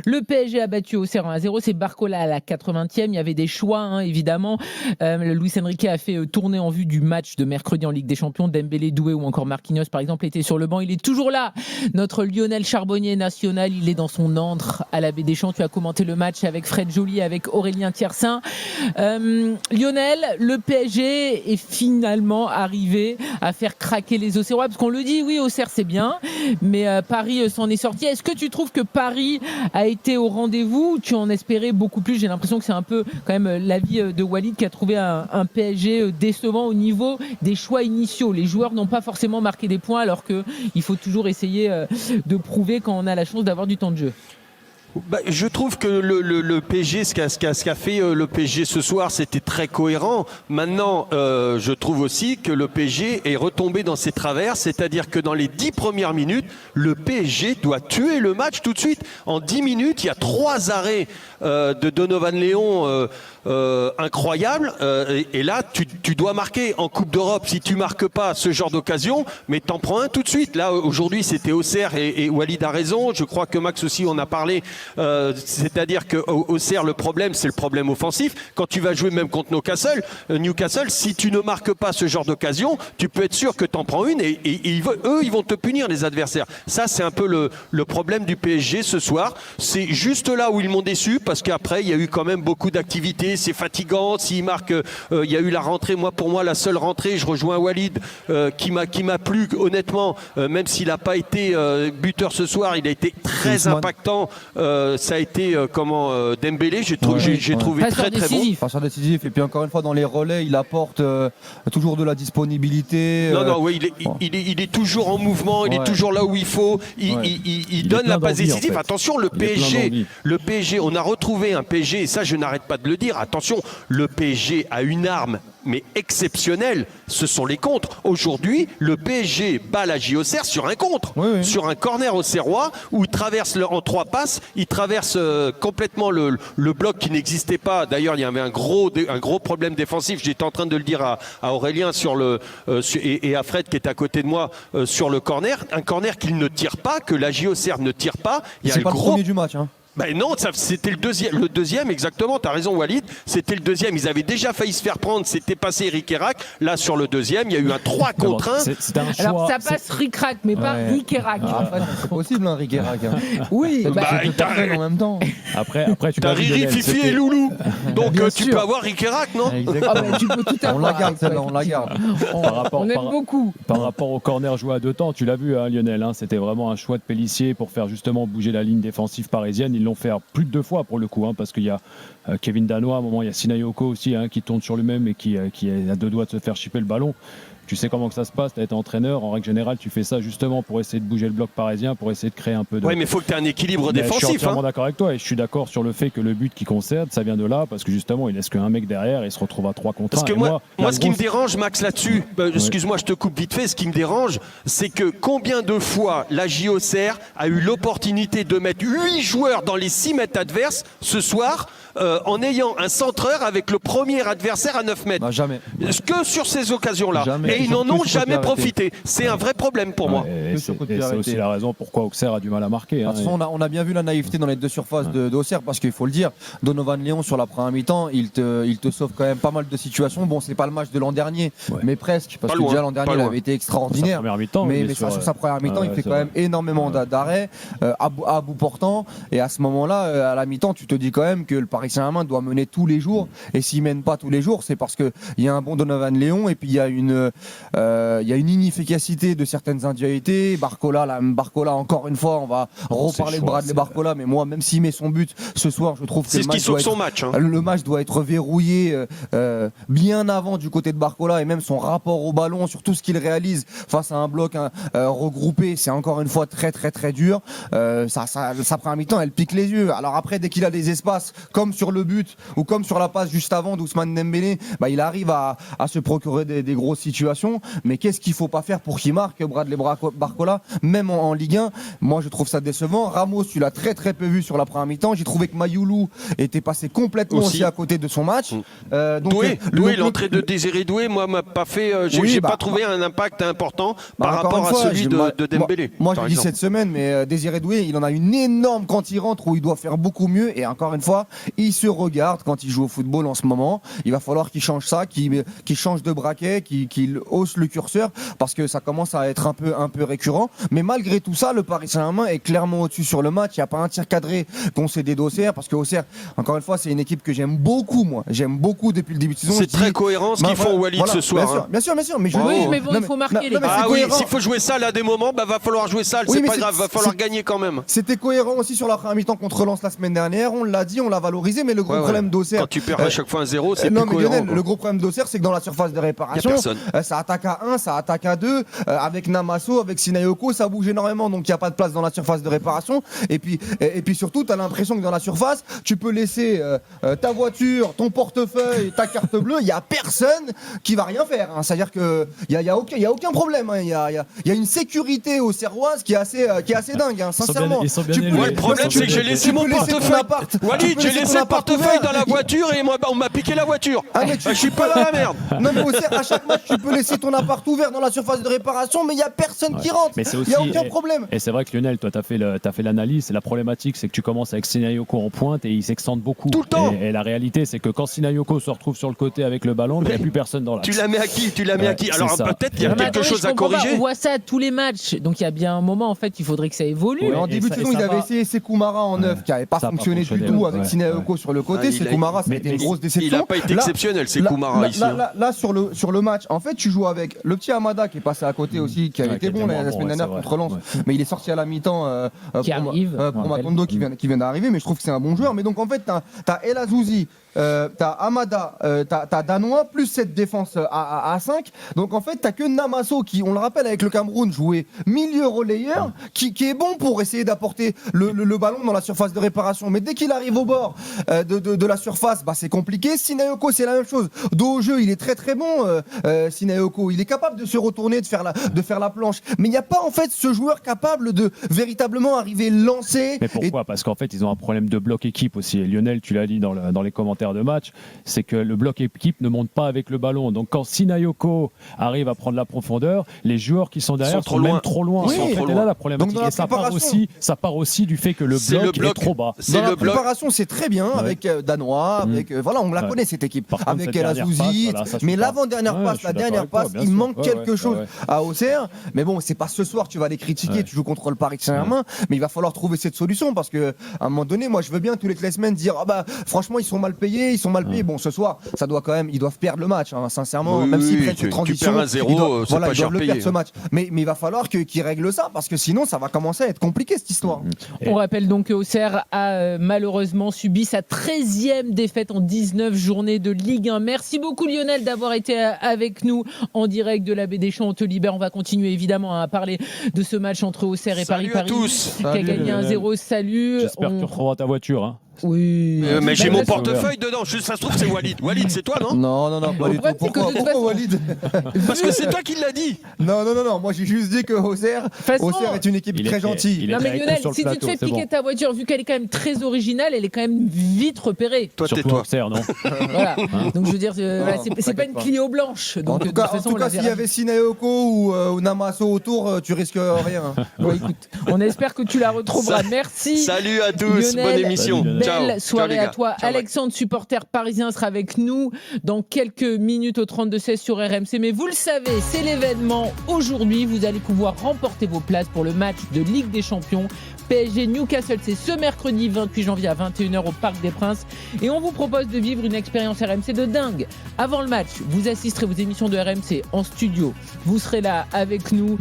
Le PSG a battu Auxerre 1-0. C'est Barcola à la 80e. Il y avait des choix, hein, évidemment. Luis Enrique a fait tourner en vue du match de mercredi en Ligue des Champions. Dembélé, Doué ou encore Marquinhos, par exemple, étaient sur le banc. Il est toujours là. Notre Lionel Charbonnier national, il est dans son antre à la Baie des Champs. Tu as commenté le match avec Fred Joly, avec Aurélien Tiersin. Lionel, le PSG est finalement arrivé à faire craquer les Auxerrois, parce qu'on le dit, oui, Auxerre c'est bien, mais Paris s'en est sorti. Est-ce que tu trouves que Paris a été au rendez-vous ou tu en espérais beaucoup plus? J'ai l'impression que c'est un peu quand même l'avis de Walid qui a trouvé un PSG décevant au niveau des choix initiaux. Les joueurs n'ont pas forcément marqué des points, alors qu'il faut toujours essayer de prouver quand on a la chance d'avoir du temps de jeu. Je trouve que le PSG, ce qu'a fait le PSG ce soir, c'était très cohérent. Maintenant, je trouve aussi que le PSG est retombé dans ses travers, c'est-à-dire que dans les 10 premières minutes, le PSG doit tuer le match tout de suite. En 10 minutes, il y a 3 arrêts de Donovan Léon incroyables. Et là, tu dois marquer en Coupe d'Europe. Si tu marques pas ce genre d'occasion, mais t'en prends un tout de suite. Là, aujourd'hui, c'était Auxerre et Walid a raison. Je crois que Max aussi en a parlé. C'est-à-dire qu'Auxerre, le problème, c'est le problème offensif. Quand tu vas jouer même contre Newcastle, si tu ne marques pas ce genre d'occasion, tu peux être sûr que tu en prends une et eux, ils vont te punir, les adversaires. Ça, c'est un peu le problème du PSG ce soir. C'est juste là où ils m'ont déçu, parce qu'après, il y a eu quand même beaucoup d'activités. C'est fatigant. S'ils marquent, il y a eu la rentrée. Pour moi, la seule rentrée, je rejoins Walid, qui m'a plu, honnêtement, même s'il n'a pas été buteur ce soir, il a été très impactant. Ça a été Dembélé, j'ai trouvé très très bon. Passeur décisif, et puis encore une fois dans les relais il apporte toujours de la disponibilité. Il est toujours en mouvement, il est toujours là où il faut, il donne la passe décisive. En fait. Attention, le PSG, on a retrouvé un PSG, et ça je n'arrête pas de le dire, attention, le PSG a une arme mais exceptionnel, ce sont les contres. Aujourd'hui, le PSG bat la JOCR sur un contre, sur un corner auxerrois où il traverse en 3 passes, il traverse complètement le bloc qui n'existait pas. D'ailleurs, il y avait un gros problème défensif. J'étais en train de le dire à Aurélien et à Fred qui est à côté de moi sur le corner. Un corner qu'il ne tire pas, que la JOCR ne tire pas. C'est pas le premier du match. Hein. Non, c'était le deuxième, exactement, t'as raison Walid, c'était le deuxième, ils avaient déjà failli se faire prendre, c'était passé Ric-et-Rac, là sur le deuxième, il y a eu un 3 contre 1. C'est un choix, alors ça passe Ric-Rac, mais pas Ric-et-Rac. C'est possible, hein, Ric-et-Rac. Oui, en même temps. Après tu t'as Riri, Fifi et Loulou, donc tu peux avoir Ric-et-Rac, non? Tu peux tout avoir. On la garde celle-là, on la garde. On aime beaucoup. Par rapport au corner joué à 2 temps, tu l'as vu hein, Lionel, hein, c'était vraiment un choix de Pélissier pour faire justement bouger la ligne défensive parisienne. Ils l'ont fait plus de 2 fois pour le coup, hein, parce qu'il y a Kevin Danois, à un moment il y a Sinayoko aussi qui tourne sur lui-même et qui est à 2 doigts de se faire chipper le ballon. Tu sais comment que ça se passe, tu as été entraîneur, en règle générale tu fais ça justement pour essayer de bouger le bloc parisien, pour essayer de créer un peu de... Oui, mais il faut que tu aies un équilibre défensif. Je suis entièrement d'accord avec toi et je suis d'accord sur le fait que le but qui concerne, ça vient de là, parce que justement il laisse qu'un mec derrière et il se retrouve à 3 contre 1. Parce que moi ce qui me dérange, Max, là-dessus, excuse-moi, je te coupe vite fait, ce qui me dérange, c'est que combien de fois la JOCR a eu l'opportunité de mettre 8 joueurs dans les 6 mètres adverses ce soir, en ayant un centreur avec le premier adversaire à 9 mètres. Jamais. Que sur ces occasions-là. Jamais. Et ils n'en ont jamais profité. C'est un vrai problème pour moi. Et c'est aussi la raison pourquoi Auxerre a du mal à marquer. De toute façon, on a bien vu la naïveté dans les 2 surfaces d'Auxerre, parce qu'il faut le dire, Donovan Léon sur la première mi-temps, il te sauve quand même pas mal de situations. Bon, c'est pas le match de l'an dernier, mais presque, parce que déjà l'an dernier il avait été extraordinaire. Mais sur sa première mi-temps, il fait quand même énormément d'arrêts à bout portant. Et à ce moment-là, à la mi-temps, tu te dis quand même que le Paris Saint-Germain doit mener tous les jours. Et s'il mène pas tous les jours, c'est parce qu'il y a un bon Donovan Léon et puis il y a une inefficacité de certaines individualités. Barcola, encore une fois, on va reparler de Bradley Barcola, mais moi, même s'il met son but ce soir, je trouve que le match doit être verrouillé bien avant du côté de Barcola, et même son rapport au ballon, sur tout ce qu'il réalise face à un bloc regroupé, c'est encore une fois très très très dur. Sa première mi-temps, elle pique les yeux. Alors après, dès qu'il a des espaces, comme sur le but ou comme sur la passe juste avant d'Ousmane Dembélé, il arrive à se procurer des grosses situations. situation, mais qu'est-ce qu'il faut pas faire pour qu'il marque Bradley Barcola, même en Ligue 1? Moi, je trouve ça décevant. Ramos, tu l'as très très peu vu sur la première mi-temps. J'ai trouvé que Mayoulou était passé complètement aussi à côté de son match. Doué, l'entrée de Désiré Doué, moi, m'a pas fait. J'ai pas trouvé un impact important par rapport à celui de Dembélé. Moi, je dis cette semaine, mais Désiré Doué, il en a une énorme quand il rentre où il doit faire beaucoup mieux. Et encore une fois, il se regarde quand il joue au football en ce moment. Il va falloir qu'il change ça, qu'il change de braquet, qu'il hausse le curseur parce que ça commence à être un peu récurrent. Mais malgré tout ça, le Paris Saint-Germain est clairement au-dessus sur le match. Il n'y a pas un tir cadré concédé d'Auxerre parce que Auxerre, encore une fois, c'est une équipe que j'aime beaucoup, moi. J'aime beaucoup depuis le début de saison. C'est très cohérent ce qu'ils font, Walid, ce soir. Bien sûr. Mais il faut marquer les gars. S'il faut jouer ça, là, à des moments, va falloir jouer ça. C'est pas grave, va falloir gagner quand même. C'était cohérent aussi sur la première mi-temps contre Lens la semaine dernière. On l'a dit, on l'a valorisé, mais le gros problème d'Auxerre. Quand tu perds à chaque fois un 0, c'est plus cohérent. Lionel, le gros problème d'Auxerre, c'est que dans la surface de réparation, ça attaque à 1, ça attaque à 2. Avec Namasso, avec Sinayoko, ça bouge énormément, donc il n'y a pas de place dans la surface de réparation. Et puis surtout, tu as l'impression que dans la surface, tu peux laisser ta voiture, ton portefeuille, ta carte bleue, il n'y a personne qui va rien faire. C'est-à-dire qu'il n'y a aucun problème. Il y a une sécurité aux Serroises qui est assez dingue, sincèrement. Le problème, c'est que j'ai laissé mon portefeuille. Walid, j'ai laissé le portefeuille dans la voiture et on m'a piqué la voiture. Je suis pas dans la merde. Non, mais Auxerre, à chaque match, tu peux laisser ton appart ouvert dans la surface de réparation, mais il n'y a personne qui rentre. Il n'y a aucun problème. Et c'est vrai que Lionel, toi, tu as fait l'analyse. La problématique, c'est que tu commences avec Sinayoko en pointe et il s'extende beaucoup. Tout le temps. Et la réalité, c'est que quand Sinayoko se retrouve sur le côté avec le ballon, il n'y a plus personne dans l'axe. Tu la mets à qui Alors peut-être qu'il y a quelque chose à corriger. On voit ça à tous les matchs. Donc il y a bien un moment, en fait, il faudrait que ça évolue. En début de saison, ils avaient essayé Sekoumara en neuf qui n'avait pas fonctionné du tout avec Sinayoko sur le côté. Sekoumara, c'était une grosse déception. Il n'a pas été exceptionnel, Sekoumara ici. Là, sur le match, en fait, tu joues avec le petit Amada qui est passé à côté aussi, qui avait été bon la semaine dernière contre Lens, mais il est sorti à la mi-temps pour Matondo qui vient d'arriver, mais je trouve que c'est un bon joueur. Mais donc en fait, t'as El Azouzi, t'as Amada, t'as Danois, plus cette défense à 5. Donc en fait, t'as que Namasso qui, on le rappelle, avec le Cameroun, jouait milieu relayeur, qui est bon pour essayer d'apporter le ballon dans la surface de réparation. Mais dès qu'il arrive au bord de la surface, c'est compliqué. Sinayoko, c'est la même chose. Dos au jeu, il est très très bon. Sinayoko, il est capable de se retourner, de faire la planche. Mais il n'y a pas en fait ce joueur capable de véritablement arriver lancé. Mais pourquoi ? Parce qu'en fait, ils ont un problème de bloc équipe aussi. Et Lionel, tu l'as dit dans les commentaires de match, c'est que le bloc équipe ne monte pas avec le ballon. Donc quand Sinayoko arrive à prendre la profondeur, les joueurs qui sont derrière sont même trop loin. Oui, c'est là la problématique. Et ça part aussi du fait que le bloc est trop bas. Dans la préparation, c'est très bien avec Danois, avec on la connaît cette équipe, avec El Azouzi. Mais l'avant-dernière passe, la dernière passe, il manque quelque chose à Auxerre. Mais bon, c'est pas ce soir tu vas les critiquer. Tu joues contre le Paris Saint-Germain, mais il va falloir trouver cette solution parce que à un moment donné, moi je veux bien tous les semaines dire franchement ils sont mal payés. Bon, ce soir, ça doit quand même, ils doivent perdre le match, sincèrement, même s'ils prennent cette transition. Tu perds un 0, ils doivent le perdre ce match. Mais il va falloir qu'ils règlent ça parce que sinon, ça va commencer à être compliqué cette histoire. On rappelle donc que Auxerre a malheureusement subi sa 13e défaite en 19 journées de Ligue 1. Merci beaucoup Lionel d'avoir été avec nous en direct de la Baie des Champs. On te libère. On va continuer évidemment à parler de ce match entre Auxerre et Paris. Salut à tous. Qui a gagné 1-0. Salut. J'espère que tu retrouveras ta voiture. Oui. Mais j'ai mon portefeuille dedans. Ça se trouve, c'est Walid. Walid, c'est toi, non ? Non, pas du tout. Pourquoi Walid ? Parce que c'est toi qui l'as dit. Non. Moi, j'ai juste dit que Auxerre est une équipe très gentille. Non, mais Lionel, si tu te fais piquer ta voiture, vu qu'elle est quand même très originale, elle est quand même vite repérée. Toi, tais-toi. Auxerre, non ? Voilà. Donc, je veux dire, c'est pas une Clio blanche. Donc, en tout cas, s'il y avait Sinayoko ou Namasso autour, tu risques rien. Écoute, on espère que tu la retrouveras. Merci. Salut à tous. Bonne émission. Belle soirée à toi. Alexandre, supporter parisien, sera avec nous dans quelques minutes au 32-16 sur RMC. Mais vous le savez, c'est l'événement. Aujourd'hui, vous allez pouvoir remporter vos places pour le match de Ligue des Champions. PSG Newcastle, c'est ce mercredi 28 janvier à 21h au Parc des Princes. Et on vous propose de vivre une expérience RMC de dingue. Avant le match, vous assisterez aux émissions de RMC en studio. Vous serez là avec nous.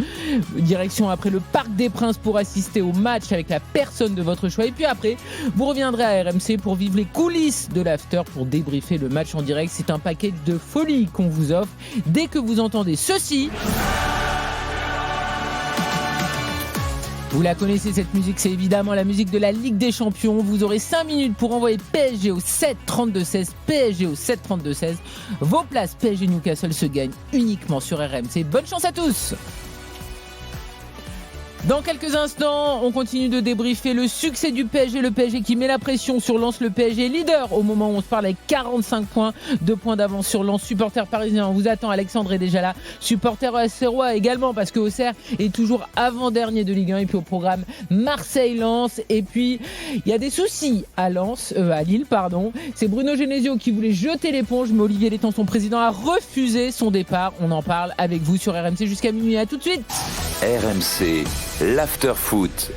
Direction après le Parc des Princes pour assister au match avec la personne de votre choix. Et puis après, vous reviendrez à RMC pour vivre les coulisses de l'after, pour débriefer le match en direct. C'est un paquet de folie qu'on vous offre. Dès que vous entendez ceci... Vous la connaissez cette musique, c'est évidemment la musique de la Ligue des Champions. Vous aurez 5 minutes pour envoyer PSG au 7-32-16, PSG au 7-32-16. Vos places PSG Newcastle se gagnent uniquement sur RMC. Bonne chance à tous. Dans quelques instants, on continue de débriefer le succès du PSG. Le PSG qui met la pression sur Lens. Le PSG leader au moment où on se parle avec 45 points, 2 points d'avance sur Lens. Supporter parisien, on vous attend. Alexandre est déjà là. Supporter auxerrois également parce que Auxerre est toujours avant-dernier de Ligue 1. Et puis au programme Marseille-Lens. Et puis il y a des soucis à Lille. C'est Bruno Genesio qui voulait jeter l'éponge, mais Olivier Létang, son président, a refusé son départ. On en parle avec vous sur RMC jusqu'à minuit. À tout de suite. RMC, l'after-foot.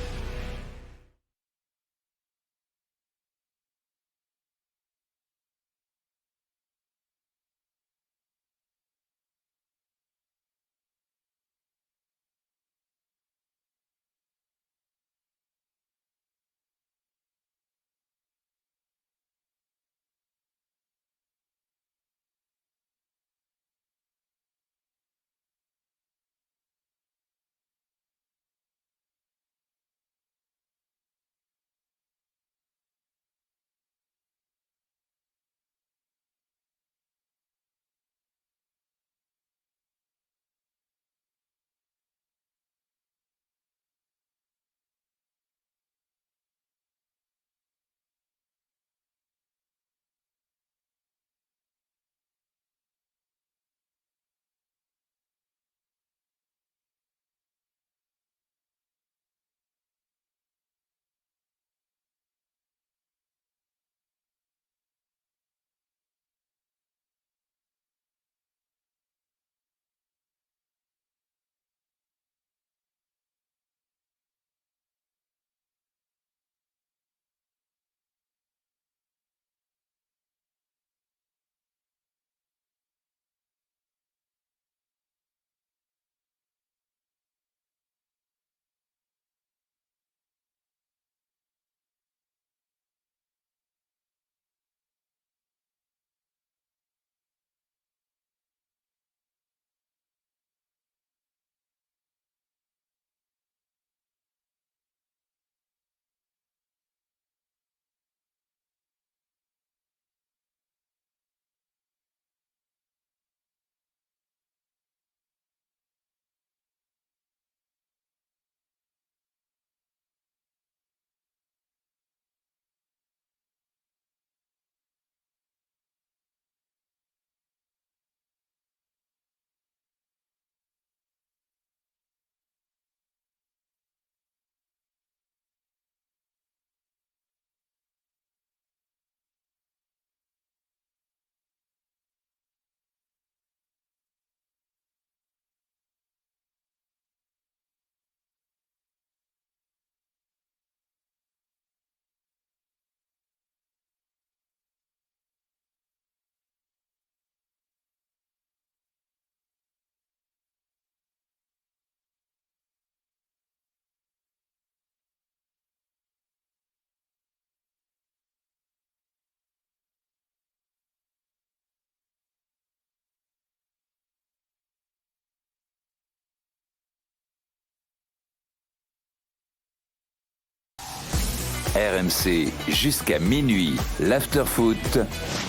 RMC jusqu'à minuit, l'after-foot.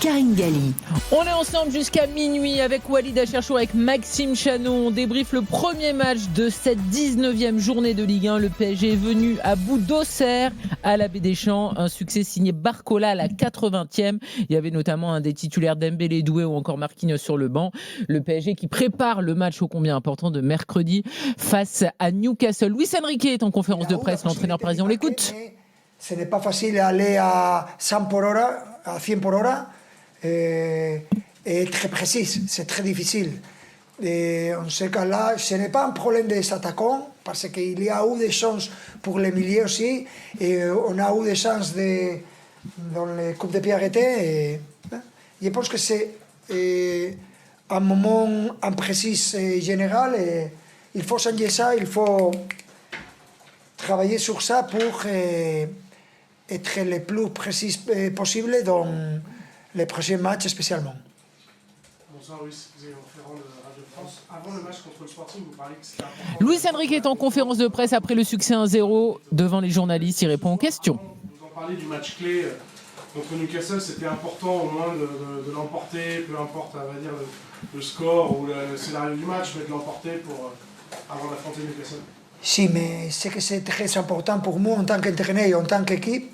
Karine Galli. On est ensemble jusqu'à minuit avec Walid Acharchour, avec Maxime Chanon. On débriefe le premier match de cette 19e journée de Ligue 1. Le PSG est venu à bout d'Auxerre à la Baie des Champs. Un succès signé Barcola à la 80e. Il y avait notamment un des titulaires Dembélé, Doué ou encore Marquinhos sur le banc. Le PSG qui prépare le match ô combien important de mercredi face à Newcastle. Luis Enrique est en conférence de presse, l'entraîneur parisien. On l'écoute. Ce n'est pas facile d'aller à 100 por hora, à 100 por hora, et très précis, c'est très difficile. Et en ce cas-là, ce n'est pas un problème des attaquants, parce qu'il y a eu des chances pour les milieux aussi, et on a eu des chances dans les coups de pied arrêtés. Et je pense que c'est un moment imprécis et général, et il faut changer ça, il faut travailler sur ça pour être le plus précis possible dans les prochains matchs spécialement. Bonsoir Luis, Xavier Ferrand de Radio France. Avant le match contre le Sporting, vous parliez que c'était important. Luis Enrique est en conférence de presse après le succès 1-0 devant les journalistes. Il répond aux questions. Vous en parlez du match clé contre Newcastle, c'était important au moins de l'emporter, peu importe on va dire, le score ou le scénario du match, mais de l'emporter avant d'affronter Newcastle. Si, mais ce que c'est très important pour moi en tant qu'entraîneur et en tant qu'équipe,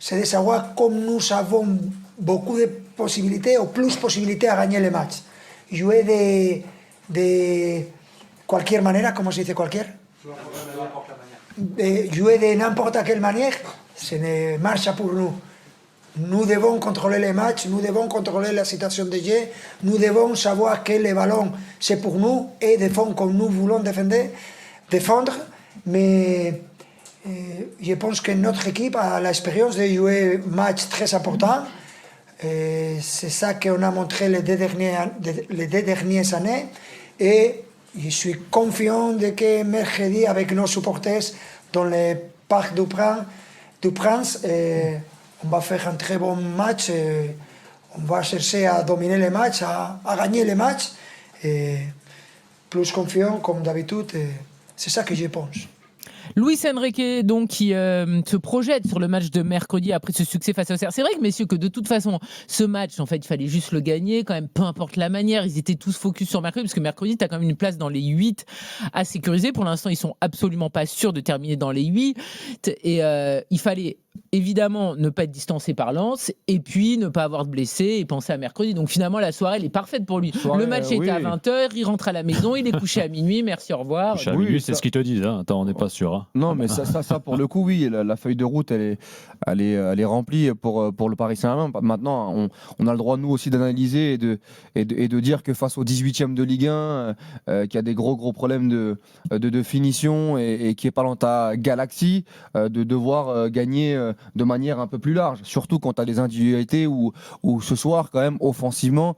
c'est de savoir comme nous avons beaucoup de possibilités ou plus possibilités à gagner les matchs. Jouer de cualquier manera, ¿cómo se dice cualquier? Jouer de n'importe quelle manière, ce ne marche pour nous. Nous devons contrôler les matchs, nous devons contrôler la situation de jeu, nous devons savoir que le ballon c'est pour nous et défendre comme nous voulons défendre, mais je pense que notre équipe a l'expérience de jouer match très important. C'est ça qu'on a montré les deux dernières années et je suis confiant de que mercredi avec nos supporters dans le Parc du Prince, on va faire un très bon match, on va chercher à dominer les matchs, à gagner les matchs, et plus confiant comme d'habitude, c'est ça que je pense. Luis Enrique, donc, qui se projette sur le match de mercredi après ce succès face au Auxerre. C'est vrai que, messieurs, que de toute façon, ce match, en fait, il fallait juste le gagner, quand même, peu importe la manière. Ils étaient tous focus sur mercredi, parce que mercredi, tu as quand même une place dans les 8 à sécuriser. Pour l'instant, ils sont absolument pas sûrs de terminer dans les 8. Et il fallait évidemment ne pas être distancé par Lens et puis ne pas avoir de blessés et penser à mercredi. Donc finalement la soirée elle est parfaite pour lui. Le match était à 20h, il rentre à la maison, il est couché à minuit, merci, au revoir. Couché à minuit, c'est ce qu'ils te disent, hein. Attends, on n'est pas sûr. Hein. Non mais ça pour le coup oui, la feuille de route elle est remplie pour le Paris Saint-Germain. Maintenant on a le droit nous aussi d'analyser et de dire que face au 18e de Ligue 1 qu'il y a des gros problèmes de finition et qui est pas dans ta galaxie de devoir gagner de manière un peu plus large, surtout quand tu as des individualités où ce soir quand même offensivement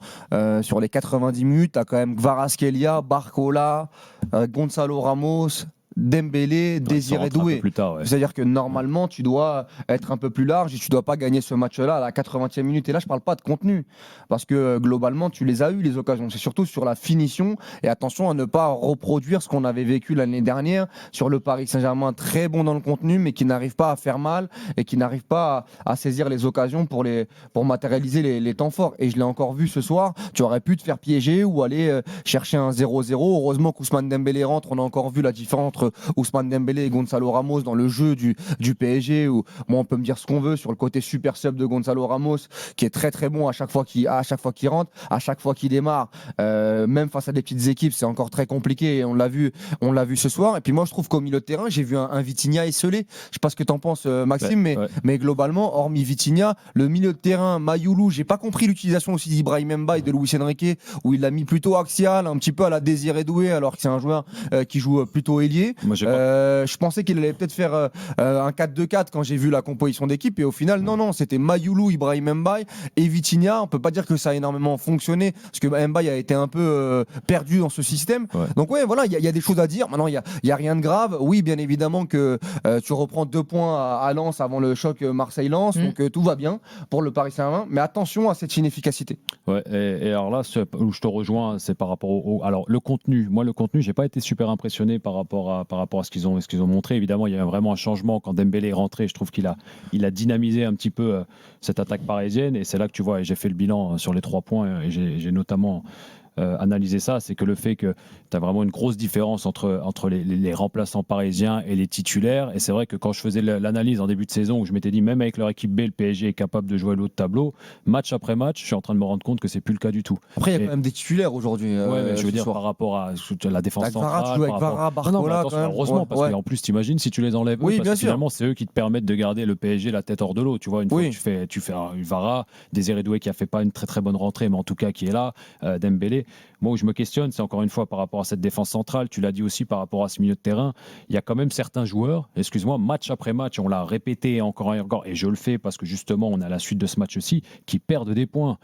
sur les 90 minutes tu as quand même Kvaratskhelia, Barcola, Gonzalo Ramos, Dembélé, Désiré Doué. C'est-à-dire que normalement tu dois être un peu plus large et tu dois pas gagner ce match-là à la 80e minute. Et là je parle pas de contenu parce que globalement tu les as eu les occasions. C'est surtout sur la finition et attention à ne pas reproduire ce qu'on avait vécu l'année dernière sur le Paris Saint-Germain très bon dans le contenu mais qui n'arrive pas à faire mal et qui n'arrive pas à saisir les occasions pour matérialiser les temps forts. Et je l'ai encore vu ce soir, tu aurais pu te faire piéger ou aller chercher un 0-0. Heureusement qu'Ousmane Dembélé rentre, on a encore vu la différence entre Ousmane Dembélé et Gonzalo Ramos dans le jeu du PSG où moi on peut me dire ce qu'on veut sur le côté super sub de Gonzalo Ramos qui est très très bon à chaque fois qu'il rentre, à chaque fois qu'il démarre, même face à des petites équipes c'est encore très compliqué et on l'a vu ce soir. Et puis moi je trouve qu'au milieu de terrain j'ai vu un Vitinha esselé, je sais pas ce que t'en penses Maxime, mais globalement hormis Vitinha le milieu de terrain Mayoulou, j'ai pas compris l'utilisation aussi d'Ibrahim Mbaye et de Luis Enrique où il l'a mis plutôt axial, un petit peu à la Désiré Doué alors que c'est un joueur qui joue plutôt ailier. Je pensais qu'il allait peut-être faire un 4-2-4 quand j'ai vu la composition d'équipe et au final non c'était Mayoulou, Ibrahim Mbaye et Vitinha. On peut pas dire que ça a énormément fonctionné parce que Mbaye a été un peu perdu dans ce système. Donc voilà, il y a des choses à dire. Maintenant il y a rien de grave. Oui, bien évidemment que tu reprends 2 points à Lens avant le choc Marseille-Lens, donc tout va bien pour le Paris Saint-Germain, mais attention à cette inefficacité. Ouais, et alors là où je te rejoins, c'est par rapport alors le contenu. Moi le contenu, j'ai pas été super impressionné par rapport à ce qu'ils ont montré. Évidemment, il y a vraiment un changement quand Dembélé est rentré. Je trouve qu'il a dynamisé un petit peu cette attaque parisienne. Et c'est là que tu vois, et j'ai fait le bilan sur les 3 points, et j'ai notamment analyser ça, c'est que le fait que tu as vraiment une grosse différence entre les remplaçants parisiens et les titulaires. Et c'est vrai que quand je faisais l'analyse en début de saison où je m'étais dit même avec leur équipe B, le PSG est capable de jouer l'autre tableau, match après match, je suis en train de me rendre compte que c'est plus le cas du tout. Après, il y a quand même des titulaires aujourd'hui. Ouais, je veux dire par rapport à la défense centrale. Tu joues avec Vara, Barcola, heureusement, parce qu'en plus, t'imagines si tu les enlèves, parce que finalement, c'est eux qui te permettent de garder le PSG la tête hors de l'eau. Tu vois, une fois que tu fais un Vara, Désiré Doué qui a fait pas une très très bonne rentrée, mais en tout cas qui est là, Dembélé. PSG. Moi, où je me questionne, c'est encore une fois par rapport à cette défense centrale. Tu l'as dit aussi par rapport à ce milieu de terrain. Il y a quand même certains joueurs, excuse-moi, match après match, on l'a répété encore et encore, et je le fais parce que justement, on a la suite de ce match aussi, qui perdent des points.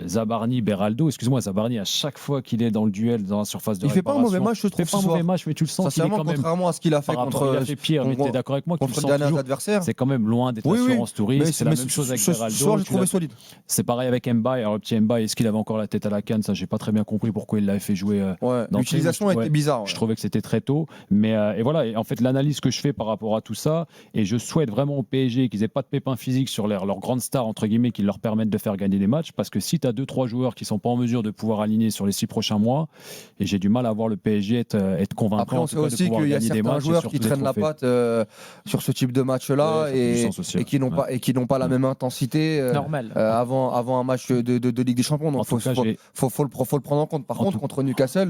Zabarni, Beraldo, excuse-moi, Zabarni, à chaque fois qu'il est dans le duel, dans la surface de il fait pas un mauvais match, je trouve. Il fait pas un mauvais match, mais tu le sens qu'il est quand même. Contrairement à ce qu'il a fait contre. Il a fait pire, mais tu es d'accord avec moi que tu le sens toujours. Adversaires. C'est quand même loin d'être l'assurance touriste. C'est la même chose avec Beraldo. Ce soir, j'ai trouvé solide. C'est pareil avec Mbaye. Alors, le petit Mbaye, est-ce qu'il avait encore la tête à la canne? Ça, j'ai pas très bien compris pourquoi il l'avait fait jouer. L'utilisation était bizarre. Je trouvais que c'était très tôt. Mais et voilà, et en fait, l'analyse que je fais par rapport à tout ça, et je souhaite vraiment au PSG qu'ils aient pas de pépins physiques sur leurs grandes stars, entre guillemets, qui leur permettent de faire gagner des matchs. Parce que si tu as 2-3 joueurs qui sont pas en mesure de pouvoir aligner sur les 6 prochains mois, et j'ai du mal à voir le PSG être convaincant. Après, on sait aussi qu'il y a certains joueurs qui traînent la patte sur ce type de match-là et qui n'ont pas la même intensité avant un match de Ligue des Champions. Donc, faut le prendre en compte. Par contre, contre Newcastle,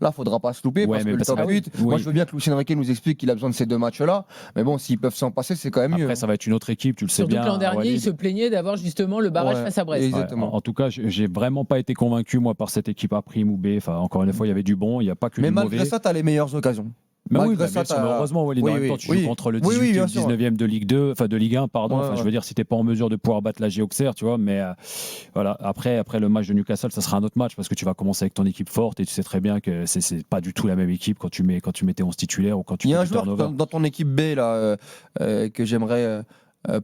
là, faudra pas se louper parce que le top 8. Moi, je veux bien que Luis Enrique nous explique qu'il a besoin de ces 2 matchs-là, mais bon, s'ils peuvent s'en passer, c'est quand même mieux. Après, ça va être une autre équipe, tu le sais bien. Surtout que l'an dernier, il se plaignait d'avoir justement le barrage face à Brest. En tout cas, j'ai vraiment pas été convaincu moi par cette équipe A prime ou B. Enfin, encore une fois, il y avait du bon, il n'y a pas que du mauvais. Mais malgré ça, tu as les meilleures occasions. Mais heureusement, Walid, en même temps, tu joues contre le 18 et le 19e de Ligue 2, enfin de Ligue 1, pardon. Je veux dire, si t'es pas en mesure de pouvoir battre la Auxerre, tu vois. Mais voilà, après le match de Newcastle, ça sera un autre match parce que tu vas commencer avec ton équipe forte et tu sais très bien que c'est pas du tout la même équipe quand tu mets tes 11 titulaires ou quand tu. Il y a un joueur dans ton équipe B là que j'aimerais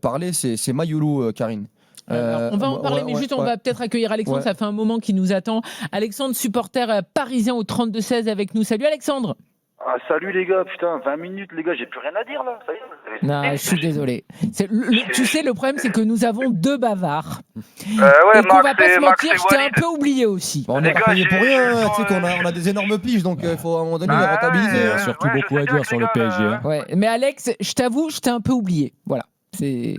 parler, c'est Mayoulou, Karine. On va en parler, mais juste on va peut-être accueillir Alexandre, ça fait un moment qu'il nous attend. Alexandre, supporter parisien au 32-16 avec nous. Salut Alexandre. Ah, salut les gars, putain, 20 minutes les gars, j'ai plus rien à dire là. Ça y est, non, je suis désolé. Tu sais, le problème c'est que nous avons 2 bavards. Et qu'on va pas se mentir, je t'ai un peu oublié aussi. On n'est pas payé pour rien, tu sais qu'on a des énormes piges, donc il faut à un moment donné les rentabiliser. Il y a surtout beaucoup à dire sur le PSG. Hein. Ouais, mais Alex, je t'avoue, je t'ai un peu oublié. Voilà. C'est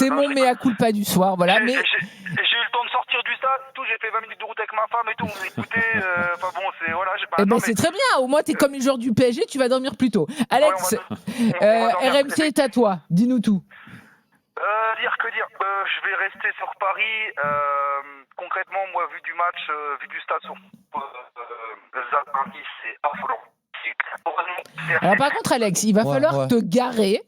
mon mea culpa du soir, voilà. Mais j'ai eu le temps de sortir du stade, tout. J'ai fait 20 minutes de route avec ma femme et tout. Vous écoutez, enfin bon, c'est voilà, j'ai pas. C'est très bien. Au moins, t'es comme les joueurs du PSG, tu vas dormir plus tôt. Alex, RMC est à toi. Dis-nous tout. Que dire je vais rester sur Paris. Concrètement, moi, vu du match, vu du stade sur Zabarni, c'est affolant. Alors par contre Alex, il va falloir te garer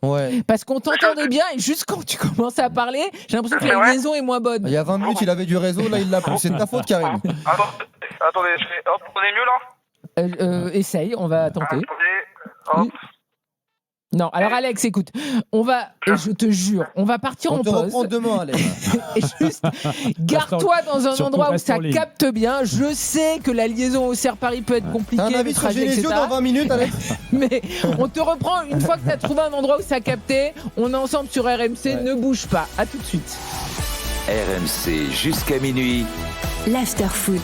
parce qu'on t'entendait bien et juste quand tu commences à parler, j'ai l'impression que la liaison est moins bonne. Il y a 20 minutes il avait du réseau, là il l'a plus, c'est de ta faute Karim. Attendez, je fais hop, on est mieux là. Essaye, on va tenter. Attendez, hop. Non, alors Alex, écoute, je te jure, on va partir en pause. On te reprend demain, Alex. Et juste, gare-toi dans un endroit où ça capte bien. Je sais que la liaison au Serre Paris peut être compliquée. T'as un avis sur Genesio dans 20 minutes, Alex. Mais on te reprend une fois que t'as trouvé un endroit où ça capté. On est ensemble sur RMC, ne bouge pas. À tout de suite. RMC jusqu'à minuit. L'after foot.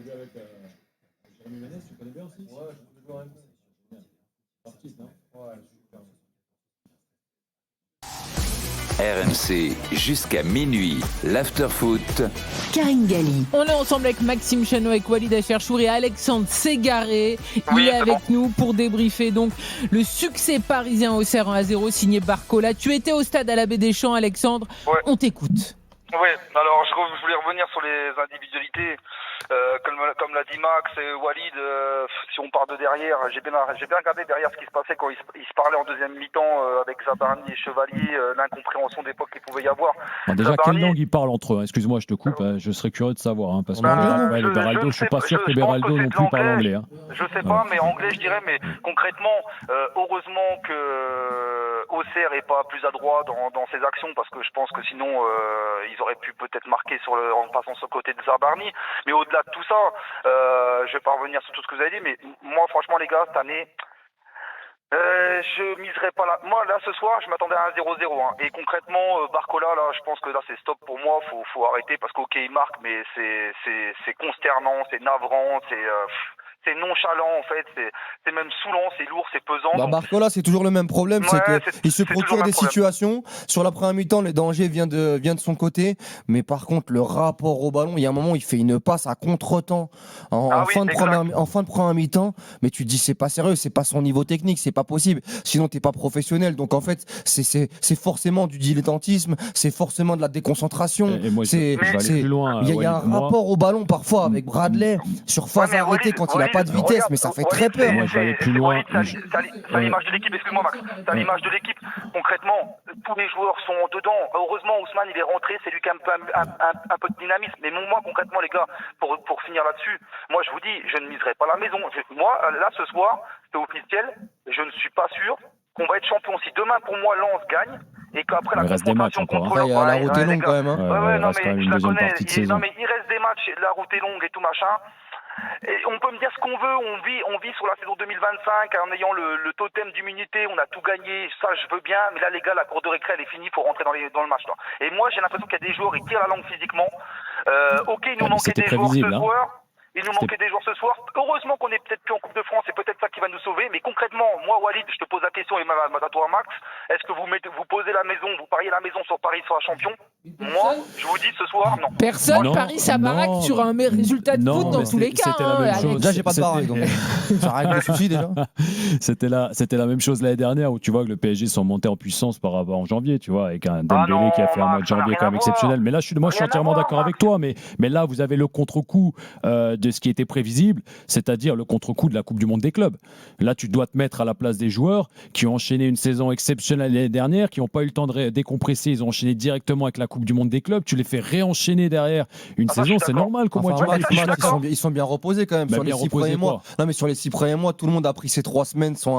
t'ai vu avec Jérémy Ménez, tu connais bien aussi? Ouais, je connais bien. Artiste, hein? Ouais, super. RMC jusqu'à minuit, l'after-foot. Karine Galli. On est ensemble avec Maxime Chano, avec Walid Acherchour et Alexandre Ségaré. Oui, Il est c'est avec bon. nous pour débriefer donc le succès parisien au Serre 1-0 signé Barcola. Tu étais au stade à la Baie des Champs, Alexandre. Ouais. On t'écoute. Oui, alors je voulais revenir sur les individualités. Comme l'a dit Max et Walid, si on part de derrière, j'ai bien regardé derrière ce qui se passait quand ils se parlaient en deuxième mi-temps avec Zabarni et Chevalier, l'incompréhension d'époque qu'il pouvait y avoir. Alors déjà, Zabarni, quelle langue ils parlent entre eux? Excuse-moi, je te coupe, je serais curieux de savoir. Hein, parce que je Beraldo, je suis pas sûr que je pense Beraldo que non c'est plus de parle l'anglais. anglais. Hein. Je sais pas, mais anglais je dirais, mais concrètement, heureusement que Auxerre est pas plus adroit dans ses actions, parce que je pense que sinon ils auraient pu peut-être marquer en passant sur le côté de Zabarni. Mais au-delà de tout ça, je vais pas revenir sur tout ce que vous avez dit, mais moi franchement les gars, cette année, je miserais pas là. Moi là ce soir, je m'attendais à un 0-0. Hein. Et concrètement, Barcola là, je pense que là c'est stop pour moi. Faut arrêter parce qu'ok il marque, mais c'est consternant, c'est navrant, c'est nonchalant en fait, c'est même saoulant, c'est lourd, c'est pesant. Bah, donc... Barcola, c'est toujours le même problème, c'est Ouais, qu'il se c'est toujours procure le des même problème. situations. Sur la première mi-temps, le danger vient de son côté, mais par contre, le rapport au ballon, il y a un moment, il fait une passe à contre-temps en fin de première mi-temps, mais tu te dis c'est pas sérieux, c'est pas son niveau technique, c'est pas possible. Sinon, t'es pas professionnel. Donc en fait, c'est forcément du dilettantisme, c'est forcément de la déconcentration. Et moi, je vais aller plus loin. Il y a un rapport au ballon parfois avec Bradley sur phase arrêtée quand il a pas de vitesse, mais ça fait très peur. Moi, je vais aller plus loin. C'est à l'image de l'équipe, excuse-moi Max, c'est à l'image de l'équipe. Concrètement, tous les joueurs sont dedans. Heureusement, Ousmane, il est rentré, c'est lui qui a un peu de dynamisme. Mais moi, concrètement, les gars, pour finir là-dessus, moi, je vous dis, je ne miserai pas la maison. Moi, là, ce soir, c'est officiel, je ne suis pas sûr qu'on va être champion. Si demain, pour moi, Lens gagne, et qu'après la confrontation contre il y a la route est longue quand même. Non, mais je la connais. Non, mais il reste des matchs, la route est longue et tout machin. Et on peut me dire ce qu'on veut, on vit sur la saison 2025 en ayant le totem d'immunité, on a tout gagné, ça je veux bien, mais là les gars, la cour de récré elle est finie, faut rentrer dans le match. Là. Et moi j'ai l'impression qu'il y a des joueurs, ils tirent la langue physiquement. Ok, il nous manquait des joueurs ce soir. Il nous manquait des joueurs ce soir. Heureusement qu'on est peut-être plus en Coupe de France, c'est peut-être ça qui va nous sauver. Mais concrètement, moi, Walid, je te pose la question, et à toi, Max, est-ce que vous posez la maison, vous pariez la maison sur Paris sera champion? Moi, je vous dis ce soir, non. Personne parie sa baraque sur un résultat de foot dans tous les cas. C'était la même chose. Déjà, j'ai pas de baraque, donc ça règle le souci déjà. C'était la même chose l'année dernière où tu vois que le PSG sont montés en puissance par rapport en janvier, tu vois, avec un Dembélé qui a fait un mois de janvier quand même exceptionnel. Mais là, je suis entièrement d'accord avec toi. Mais là, vous avez le contre-coup de ce qui était prévisible, c'est-à-dire le contre-coup de la Coupe du Monde des clubs. Là, tu dois te mettre à la place des joueurs qui ont enchaîné une saison exceptionnelle l'année dernière, qui n'ont pas eu le temps de décompresser, ils ont enchaîné directement avec la Coupe du Monde des clubs. Tu les fais réenchaîner derrière une saison, c'est normal qu'au mois de janvier. Ils sont bien reposés quand même sur les 6 premiers mois. Non, mais sur les 6 premiers mois, tout le monde a pris ses 3 semaines. C'est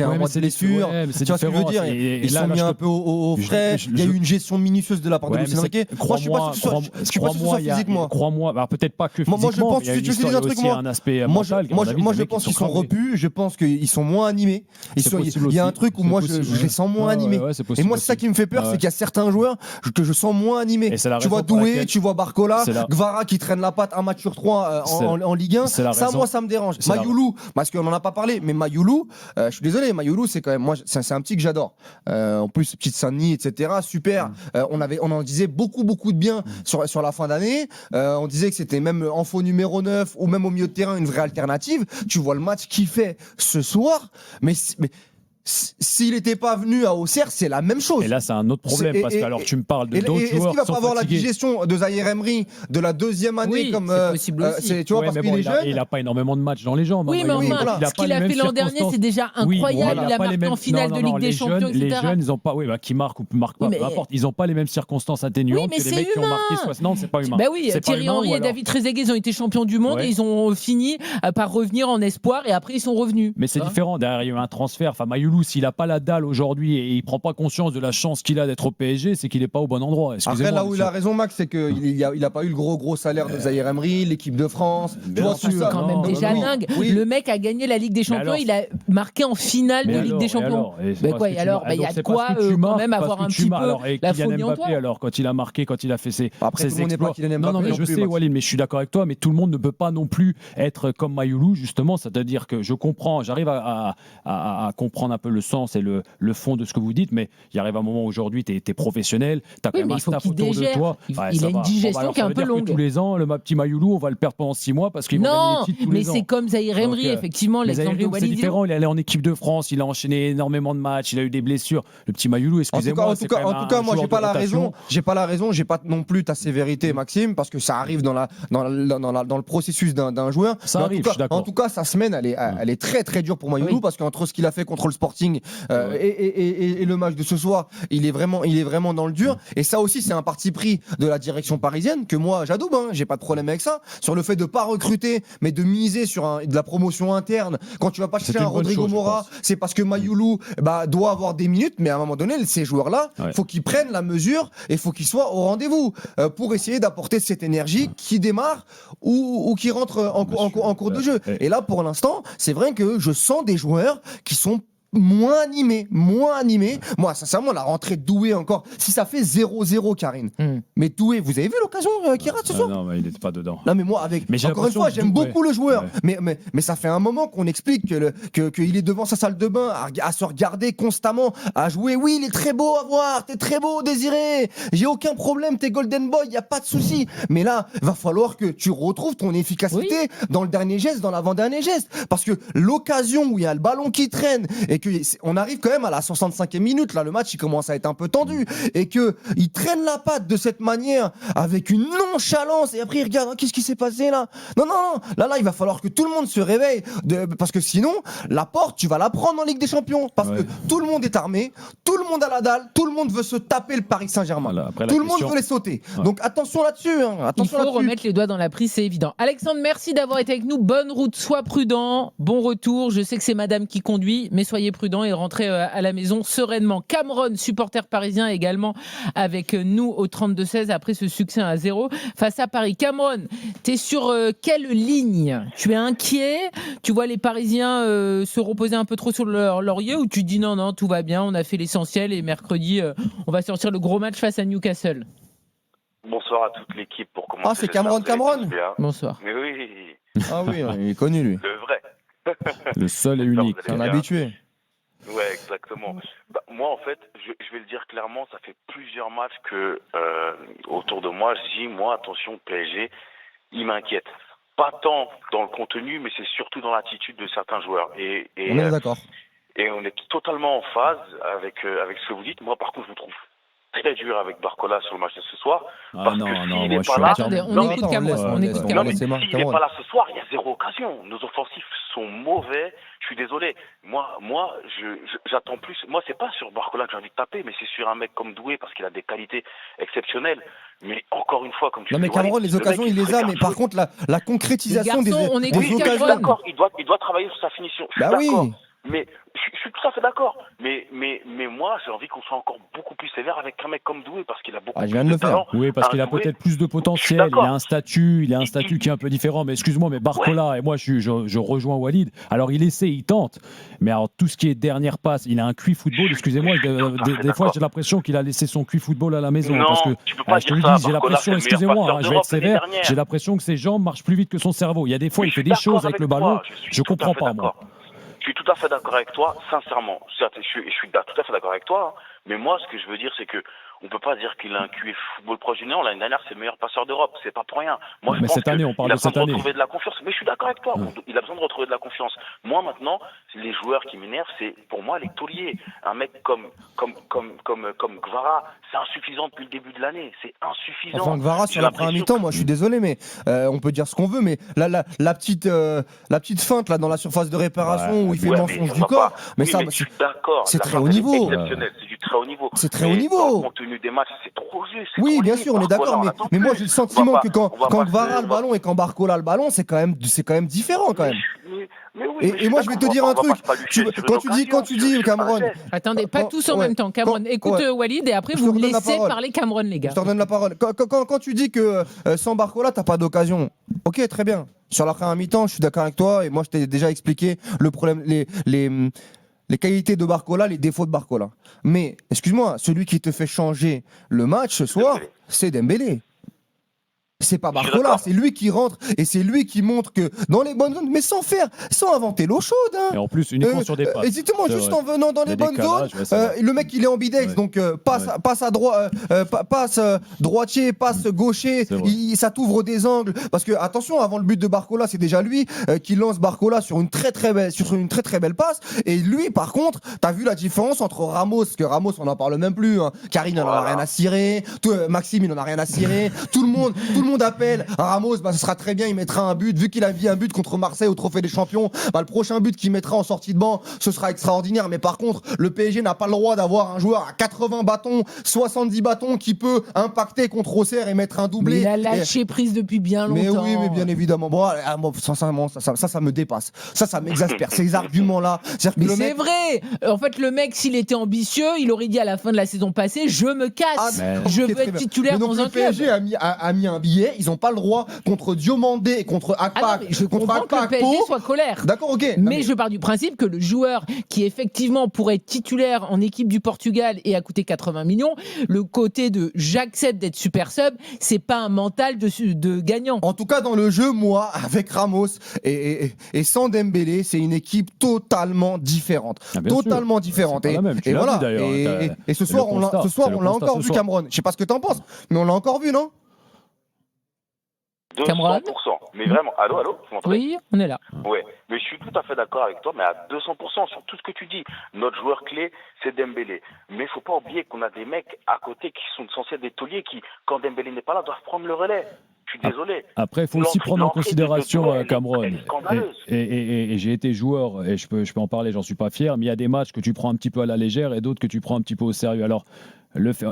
un mois de blessure. Tu vois ce que je veux dire? Ils sont mis un peu au frais. Il y a eu une gestion minutieuse de la part de Luis Enrique. Moi, je suis pas sûr que ce soit physiquement. Crois-moi, peut-être pas que physiquement. Moi, je pense que tu dis un truc, un aspect mental. Moi, je pense qu'ils sont repus. Je pense qu'ils sont moins animés. Il y a un truc où moi, je les sens moins animés. Et moi, c'est ça qui me fait peur, c'est qu'il y a certains joueurs que je sens moins animés. Tu vois Doué, tu vois Barcola, Gvara qui traîne la patte un match sur 3 en Ligue 1. Ça, moi, ça me dérange. Mayoulou, parce qu'on n'en a pas parlé, mais Mayoulou, je suis désolé, Mayoulou, c'est quand même, moi, c'est un petit que j'adore. En plus, petite Saint-Denis, etc. Super. On en disait beaucoup de bien sur la fin d'année. On disait que c'était même en faux numéro 9 ou même au milieu de terrain une vraie alternative. Tu vois le match qu'il fait ce soir, mais s'il n'était pas venu à Auxerre, c'est la même chose. Et là, c'est un autre problème, parce que alors tu me parles de d'autres joueurs. Est-ce qu'il va pas avoir la digestion de Zahir Emery de la deuxième année comme c'est possible aussi. tu vois, parce qu'il est jeune. Il n'a pas énormément de matchs dans les jambes. Oui, mais enfin, ce qu'il a fait l'an dernier, c'est déjà incroyable. Il a marqué en finale de Ligue des Champions, etc. Les jeunes, ils n'ont pas, qui marquent ou ne marquent pas, peu importe, ils n'ont pas les mêmes circonstances atténuantes que les mecs qui ont marqué. Non, c'est pas humain. Bah oui, Thierry Henry et David Trezeguet, ils ont été champions du monde et ils ont fini par revenir en espoir et après ils sont revenus. Mais c'est différent. Derrière, il y a eu un transfert. Enfin, Mayoulou, Mayoulou, s'il n'a pas la dalle aujourd'hui et il prend pas conscience de la chance qu'il a d'être au PSG, c'est qu'il n'est pas au bon endroit. Après, là où il a raison, Max, c'est qu'il n'a pas eu le gros salaire de Zahir Emery, l'équipe de France. C'est quand même déjà dingue. Le mec a gagné la Ligue des Champions, il a marqué en finale de Ligue des Champions. Il y a de quoi quand même avoir un petit peu la folie en toi. Alors, quand il a marqué, quand il a fait ses exploits. Non, mais je sais, Walid, mais je suis d'accord avec toi, mais tout le monde ne peut pas non plus être comme Mayoulou, justement. C'est-à-dire que je comprends, j'arrive à comprendre un peu le sens et le fond de ce que vous dites, mais il arrive un moment où aujourd'hui, tu es professionnel, tu as quand même un staff autour de toi. Il a une digestion qui est un peu longue. Tous les ans, le petit Mayoulou, on va le perdre pendant 6 mois parce qu'il va gagner les titres tous les ans. Mais c'est comme Zahir Emery, effectivement, l'exemple de Walid. C'est différent, il est allé en équipe de France, il a enchaîné énormément de matchs, il a eu des blessures. Le petit Mayoulou, excusez-moi. En tout cas, moi, j'ai pas la raison, j'ai pas non plus ta sévérité, Maxime, parce que ça arrive dans le processus d'un joueur. Ça arrive, je suis d'accord. En tout cas, sa semaine, elle est très très dure pour Mayoulou, parce qu'entre ce qu'il a fait contre le Sporting et le match de ce soir, il est vraiment dans le dur. Et ça aussi, c'est un parti pris de la direction parisienne que moi j'adoube, j'ai pas de problème avec ça, sur le fait de pas recruter mais de miser sur de la promotion interne. Quand tu vas pas chercher un Rodrigo Mora, c'est parce que Mayoulou doit avoir des minutes, mais à un moment donné, ces joueurs-là, faut qu'ils prennent la mesure et faut qu'ils soient au rendez-vous pour essayer d'apporter cette énergie qui démarre ou qui rentre en cours de jeu. Et là, pour l'instant, c'est vrai que je sens des joueurs qui sont moins animé. Moi, sincèrement, la rentrée de Doué encore. Si ça fait 0-0, Karine. Mais Doué, vous avez vu l'occasion qu'il rate ce soir? Non, mais il n'était pas dedans. Non, mais moi, encore une fois, j'aime beaucoup le joueur. Mais ça fait un moment qu'on explique qu'il est devant sa salle de bain, à se regarder constamment, à jouer. Oui, il est très beau à voir, t'es très beau, Désiré. J'ai aucun problème, t'es Golden Boy, y a pas de souci. Mais là, va falloir que tu retrouves ton efficacité dans le dernier geste, dans l'avant-dernier geste. Parce que l'occasion où il y a le ballon qui traîne et qu'on arrive quand même à la 65e minute, là le match il commence à être un peu tendu et qu'il traîne la patte de cette manière avec une nonchalance et après il regarde qu'est-ce qui s'est passé là. Non, là il va falloir que tout le monde se réveille parce que sinon la porte tu vas la prendre en Ligue des Champions parce que tout le monde est armé, tout le monde a la dalle, tout le monde veut se taper le Paris Saint-Germain, tout le monde veut les sauter. Donc attention là-dessus, il faut remettre les doigts dans la prise, c'est évident. Alexandre, merci d'avoir été avec nous, bonne route, sois prudent, bon retour, je sais que c'est madame qui conduit mais soyez prudent et rentrez à la maison sereinement. Cameron, supporter parisien également avec nous au 32-16 après ce succès 1-0 face à Paris. Cameron, tu es sur quelle ligne? Tu es inquiet? Tu vois les Parisiens se reposer un peu trop sur leur laurier ou tu dis non, tout va bien, on a fait l'essentiel et mercredi on va sortir le gros match face à Newcastle? Bonsoir à toute l'équipe pour commencer. Ah, c'est Cameron. Bonsoir. Mais oui. Ah oui, il est connu lui. Le vrai. Le seul et unique. C'est un habitué. Ouais, exactement. Moi, en fait, je vais le dire clairement, ça fait plusieurs matchs que autour de moi, je dis, moi, attention, PSG, il m'inquiète. Pas tant dans le contenu, mais c'est surtout dans l'attitude de certains joueurs. Et on est d'accord. Et on est totalement en phase avec ce que vous dites. Moi, par contre, je vous trouve très dur avec Barcola sur le match de ce soir. Parce que s'il n'est pas là... On écoute Cameron. S'il n'est pas là ce soir, il y a zéro occasion. Nos offensifs sont mauvais. Je suis désolé. Moi, j'attends plus. Moi, c'est pas sur Barcola que j'ai envie de taper, mais c'est sur un mec comme Doué parce qu'il a des qualités exceptionnelles. Mais encore une fois, comme tu dis, mais Cameron, les occasions, il les a. Mais par contre, la concrétisation des occasions... D'accord, il doit travailler sur sa finition. Je suis d'accord. Oui. Mais je suis tout à fait d'accord. Mais moi, j'ai envie qu'on soit encore beaucoup plus sévère avec un mec comme Doué parce qu'il a beaucoup plus de talent. Oui, parce qu'il a peut-être plus de potentiel. Il a un statut qui est un peu différent. Mais excuse-moi, mais Barcola, et moi, je rejoins Walid. Alors, il essaie, il tente. Mais alors, tout ce qui est dernière passe, il a un QI football. Excusez-moi, des fois, j'ai l'impression qu'il a laissé son QI football à la maison. Non, parce que, tu peux pas dire ça. J'ai l'impression, excusez-moi, je vais être sévère. J'ai l'impression que ses jambes marchent plus vite que son cerveau. Il y a des fois, il fait des choses avec le ballon. Je comprends pas, moi. Je suis tout à fait d'accord avec toi, sincèrement. Je suis tout à fait d'accord avec toi. Mais moi, ce que je veux dire, c'est que on peut pas dire qu'il a un QI football proche du néant. L'année dernière, c'est le meilleur passeur d'Europe. C'est pas pour rien. Moi, je pense cette année, on parle de cette année. Il a besoin de retrouver de la confiance. Mais je suis d'accord avec toi. Il a besoin de retrouver de la confiance. Moi, maintenant, les joueurs qui m'énervent, c'est pour moi les tauliers. Un mec comme Gvara, c'est insuffisant depuis le début de l'année. C'est insuffisant. Enfin, Gvara sur la première mi-temps, moi, je suis désolé, mais on peut dire ce qu'on veut, mais la petite feinte là dans la surface de réparation où il fait le mensonge du corps, mais ça, je suis d'accord. c'est très haut niveau. très haut niveau. C'est très haut niveau. Compte tenu des matchs, c'est trop juste. Oui, bien sûr, on est d'accord, mais moi j'ai le sentiment que quand Kvara a le ballon et quand Barcola a le ballon, c'est quand même différent quand même. Et moi je vais te dire un truc. Quand tu dis Cameron. Attendez, pas tous en même temps. Cameron, écoute Walid et après vous me laissez parler Cameron, les gars. Je te redonne la parole. Quand tu dis que sans Barcola, t'as pas d'occasion. Ok, très bien. Sur la première mi-temps, je suis d'accord avec toi et moi je t'ai déjà expliqué le problème, les qualités de Barcola, les défauts de Barcola. Mais, excuse-moi, celui qui te fait changer le match ce soir, c'est Dembélé. C'est pas Barcola, c'est lui qui rentre et c'est lui qui montre que dans les bonnes zones, mais sans inventer l'eau chaude. Hein. Et en plus, uniquement sur des passes. Exactement, juste en venant dans les bonnes zones. Le mec, il est ambidex, donc passe à droite, passe droitier, passe gaucher, ça t'ouvre des angles. Parce que attention, avant le but de Barcola, c'est déjà lui qui lance Barcola sur une très très belle passe. Et lui, par contre, t'as vu la différence entre Ramos, que Ramos, on n'en parle même plus. Hein. Karim, il en a rien à cirer. Maxime, il en a rien à cirer. Tout le monde appelle Ramos, ce sera très bien, il mettra un but, vu qu'il a mis un but contre Marseille au Trophée des Champions, le prochain but qu'il mettra en sortie de banc, ce sera extraordinaire. Mais par contre, le PSG n'a pas le droit d'avoir un joueur à 80 bâtons, 70 bâtons qui peut impacter contre Auxerre et mettre un doublé. Mais il a lâché prise depuis bien longtemps. Mais oui, mais bien évidemment. Bon, sincèrement, ça me dépasse. Ça m'exaspère. Ces arguments-là. Mais c'est vrai. En fait, le mec, s'il était ambitieux, il aurait dit à la fin de la saison passée, je me casse. Je veux être titulaire dans un club. Le PSG a mis un billet. Ils n'ont pas le droit contre Diomandé et contre Akpak. Je comprends que le PSG soit colère. D'accord, ok. Mais je pars du principe que le joueur qui effectivement pourrait être titulaire en équipe du Portugal et a coûté 80 millions, le côté de j'accepte d'être super sub, c'est pas un mental de gagnant. En tout cas, dans le jeu, moi, avec Ramos et sans Dembélé, c'est une équipe totalement différente. Totalement différente. Et voilà. Et ce soir, on l'a encore vu, Cameron. Je sais pas ce que t'en penses, mais on l'a encore vu, non? 200%. Mais vraiment, allô, vous m'entendez? Oui, on est là. Ouais, mais je suis tout à fait d'accord avec toi, mais à 200% sur tout ce que tu dis. Notre joueur clé, c'est Dembélé. Mais il faut pas oublier qu'on a des mecs à côté qui sont censés être des tauliers qui, quand Dembélé n'est pas là, doivent prendre le relais. Je suis désolé. Après, il faut aussi prendre en considération, Cameron. Et j'ai été joueur, et je peux en parler, j'en suis pas fier, mais il y a des matchs que tu prends un petit peu à la légère et d'autres que tu prends un petit peu au sérieux. Alors,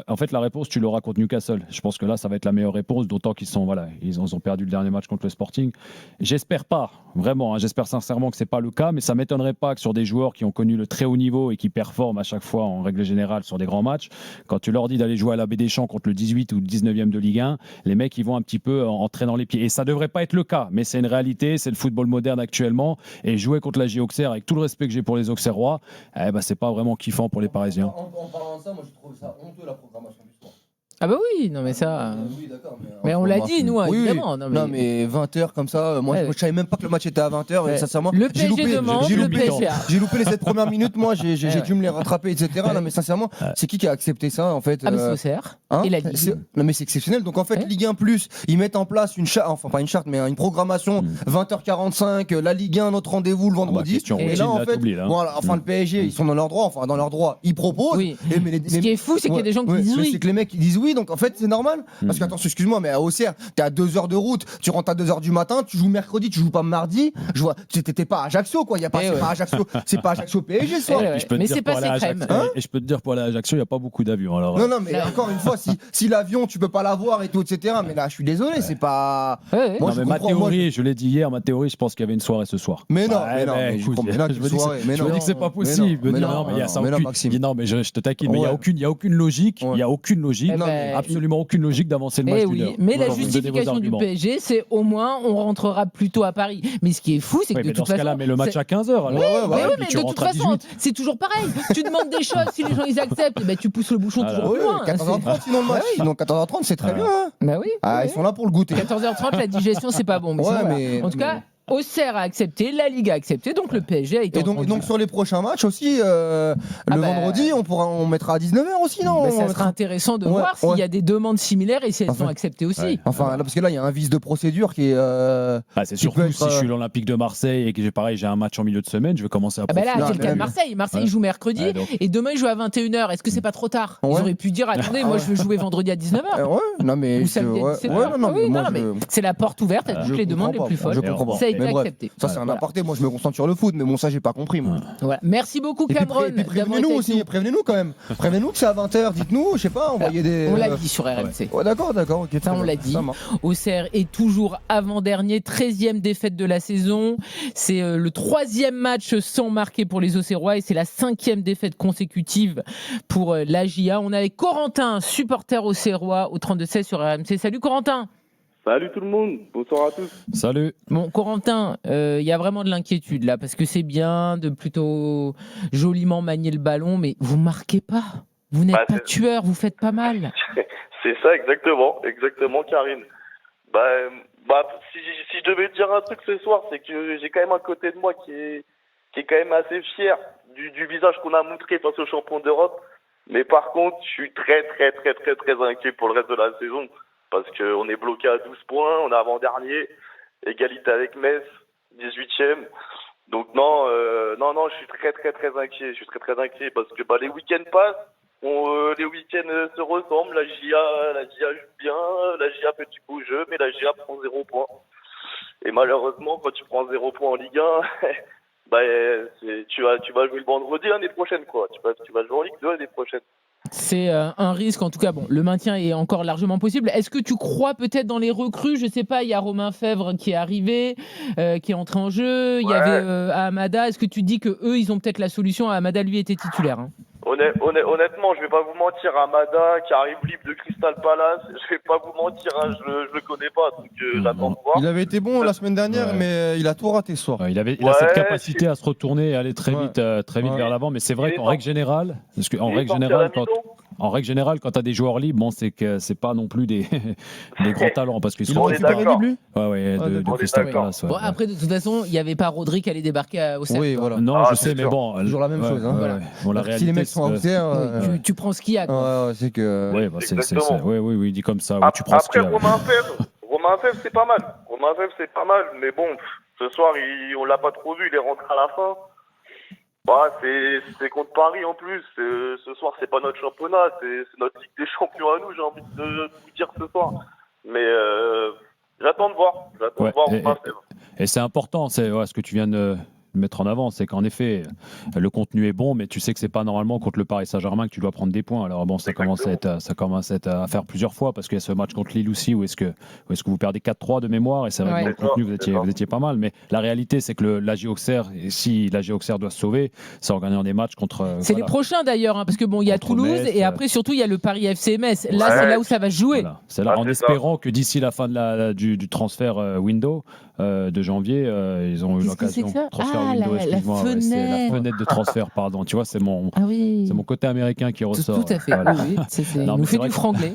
en fait, la réponse, tu l'auras contre Newcastle. Je pense que là, ça va être la meilleure réponse, d'autant qu'ils ont perdu le dernier match contre le Sporting. J'espère pas, vraiment, j'espère sincèrement que c'est pas le cas, mais ça m'étonnerait pas que sur des joueurs qui ont connu le très haut niveau et qui performent à chaque fois, en règle générale, sur des grands matchs, quand tu leur dis d'aller jouer à la Baie des Champs contre le 18 ou le 19e de Ligue 1, les mecs, ils vont un petit peu en traînant les pieds. Et ça devrait pas être le cas, mais c'est une réalité, c'est le football moderne actuellement. Et jouer contre la Auxerre, avec tout le respect que j'ai pour les Auxerrois, c'est pas vraiment kiffant pour les Parisiens. En parlant de ça, moi je trouve ça honteux la programmation du sport. Ah bah oui, non mais ça... Oui, d'accord, mais on l'a dit, nous, évidemment. Non mais 20h comme ça, moi je savais même pas que le match était à 20h, et sincèrement, le PSG demande, le PSG. J'ai loupé les 7 premières minutes, moi j'ai dû me les rattraper, etc. Non mais sincèrement, c'est qui a accepté ça en fait? Ah mais c'est Auxerre, et la Ligue. Non mais c'est exceptionnel, donc en fait Ligue 1+, ils mettent en place une charte, enfin pas une charte, mais une programmation, 20h45, la Ligue 1, notre rendez-vous le vendredi, et là en fait, le PSG, ils sont dans leur droit, ils proposent. Ce qui est fou, c'est qu'il y a des gens qui disent oui. C'est que les mecs ils disent oui, donc en fait c'est normal. Parce que attention, excuse-moi, mais à Auxerre, t'es à 2 heures de route, tu rentres à 2 heures du matin, tu joues mercredi, tu joues pas mardi. Je vois, t'étais pas à Ajaccio, quoi. C'est pas Ajaccio PSG, ça. Mais c'est pas ces crèmes. Et je peux te dire, pour aller à Ajaccio, il n'y a pas beaucoup d'avions. Alors... Non, mais encore une fois, si l'avion, tu peux pas l'avoir et tout, etc. Mais là, je suis désolé, c'est pas. Moi, ma théorie, je l'ai dit hier, je pense qu'il y avait une soirée ce soir. Mais non, je me dis que c'est pas possible. Non, mais il y a ça. Non, mais je te taquine, mais il y a aucune logique. Il y a aucune logique. Absolument aucune logique d'avancer le match d'une heure. Mais la justification du PSG, c'est au moins on rentrera plus tôt à Paris. Mais ce qui est fou, c'est que de toute façon... mais le match à 15h. Mais de toute façon, c'est toujours pareil. Tu demandes des choses, si les gens ils acceptent, tu pousses le bouchon toujours plus loin. 14h30 sinon le match. Sinon 14h30, c'est très bien. Bah oui. Ils sont là pour le goûter. 14h30, la digestion, c'est pas bon. Mais en tout cas... Auxerre a accepté, la Ligue a accepté, donc le PSG a été. Et donc sur les prochains matchs aussi, le vendredi, on mettra à 19h aussi, non? Ça sera intéressant de voir s'il y a des demandes similaires et si elles sont acceptées aussi. Enfin, là, parce que là, il y a un vice de procédure qui est. C'est surtout si je suis l'Olympique de Marseille et que j'ai un match en milieu de semaine, je vais commencer à. Là, c'est le cas de Marseille. Marseille joue mercredi et demain il joue à 21h. Est-ce que c'est pas trop tard? Ils auraient pu dire attendez, moi je veux jouer vendredi à 19h. Non mais. Ou samedi à 17h. Non mais c'est la porte ouverte à toutes les demandes les plus folles. Ça a C'était Mais bref, accepté. ça c'est un Voilà. aparté. Moi, je me concentre sur le foot, mais bon, ça, j'ai pas compris. Moi. Voilà. Merci beaucoup, Et puis, Cameron. et puis d'avoir prévenez-nous été aussi, avec nous. prévenez-nous quand même. Prévenez-nous que c'est à 20h, dites-nous, je sais pas, envoyez des. On l'a dit sur RMC. Ouais, d'accord, ok. Ça, on l'a dit. Auxerre est toujours avant-dernier, 13e défaite de la saison. C'est le 3e match sans marquer pour les Auxerrois et c'est la 5e défaite consécutive pour l'AJA. On est avec Corentin, supporter auxerrois au 32-16 sur RMC. Salut Corentin. Salut tout le monde, bonsoir à tous. Salut. Bon, Corentin, il y a vraiment de l'inquiétude là parce que c'est bien de plutôt joliment manier le ballon, mais vous marquez pas. Vous n'êtes pas tueur, vous faites pas mal. C'est ça exactement Karine. Si je devais dire un truc ce soir, c'est que j'ai quand même un côté de moi qui est quand même assez fier du visage qu'on a montré face aux champions d'Europe. Mais par contre, je suis très inquiet pour le reste de la saison. Parce qu'on est bloqué à 12 points, on est avant-dernier, égalité avec Metz, 18e. Donc non, je suis très inquiet. Je suis très inquiet parce que les week-ends passent, les week-ends se ressemblent, la GIA joue bien, la GIA fait du beau jeu, mais la GIA prend 0 points. Et malheureusement, quand tu prends 0 points en Ligue 1, tu vas jouer le vendredi l'année prochaine, quoi. Tu vas jouer en Ligue 2 l'année prochaine. C'est un risque, en tout cas. Bon, le maintien est encore largement possible. Est-ce que tu crois peut-être dans les recrues? Je sais pas, il y a Romain Fèvre qui est arrivé, qui est entré en jeu. Il y avait Hamada. Est-ce que tu dis que eux, ils ont peut-être la solution? Hamada, lui, était titulaire. Hein. Honnêtement, je vais pas vous mentir, Hamada qui arrive libre de Crystal Palace, je vais pas vous mentir, je le connais pas, donc j'attends de voir. Il avait été bon la semaine dernière, mais il a tout raté ce soir. Il a cette capacité à se retourner et aller très vite vers l'avant, mais c'est vrai qu'en règle générale, quand tu as des joueurs libres, bon, c'est que c'est pas non plus des grands talents parce qu'ils sont récupérés libres, lui. De Crystal Palace. Bon, après, de toute façon, il n'y avait pas Rodri qui allait débarquer au Cercle. Oui, voilà. Non, je sais, mais bon, toujours la même chose. Hein. Voilà. Bon, la réalité, si les mecs sont à Auxerre, tu prends ce qu'il y a. Quoi. c'est que. Oui, dit comme ça. Tu prends après, Romain Fèvre, c'est pas mal. Mais bon, ce soir, on l'a pas trop vu. Il est rentré à la fin. C'est contre Paris en plus. Ce soir, c'est pas notre championnat, c'est notre Ligue des Champions à nous. J'ai envie de vous dire ce soir. Mais j'attends de voir. Romain Fèvre. Et c'est important, c'est ce que tu viens de mettre en avant, c'est qu'en effet, le contenu est bon, mais tu sais que c'est pas normalement contre le Paris Saint-Germain que tu dois prendre des points. Alors bon, ça commence à être à faire plusieurs fois parce qu'il y a ce match contre Lille aussi où est-ce que vous perdez 4-3 de mémoire et c'est vrai que dans le contenu vous étiez pas mal, mais la réalité c'est que l'AJ Auxerre, si l'AJ Auxerre doit se sauver, c'est en gagnant des matchs contre. C'est les prochains d'ailleurs, parce que bon, il y a Toulouse Metz, et après surtout il y a le Paris FC Metz. Là, c'est là où ça va se jouer. Voilà. C'est là en espérant que d'ici la fin du transfert window de janvier, ils ont eu l'occasion. La fenêtre. C'est la fenêtre de transfert, pardon. Tu vois, c'est mon côté américain qui ressort. Tout à fait. Voilà. Oui, il nous fait du franglais.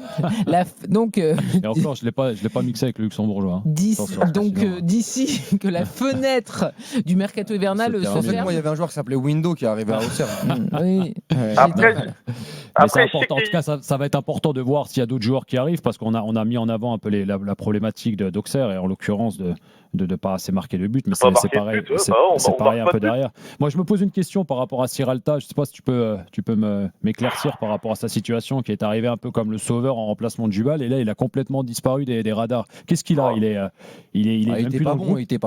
Donc, et encore, je l'ai pas mixé avec le luxembourgeois. D'ici que la fenêtre du mercato hivernal se ferme. Moi, il y avait un joueur qui s'appelait Window qui est arrivé à Auxerre. Oui. Après, c'est important. En tout cas, ça va être important de voir s'il y a d'autres joueurs qui arrivent parce qu'on a mis en avant un peu la problématique d'Auxerre et en l'occurrence de ne pas assez marquer le but, mais c'est pareil, c'est pareil un peu derrière. Moi, je me pose une question par rapport à Siralta. Je ne sais pas si tu peux m'éclaircir par rapport à sa situation, qui est arrivé un peu comme le sauveur en remplacement de Jubal, et là, il a complètement disparu des radars. Qu'est-ce qu'il a? Il était pas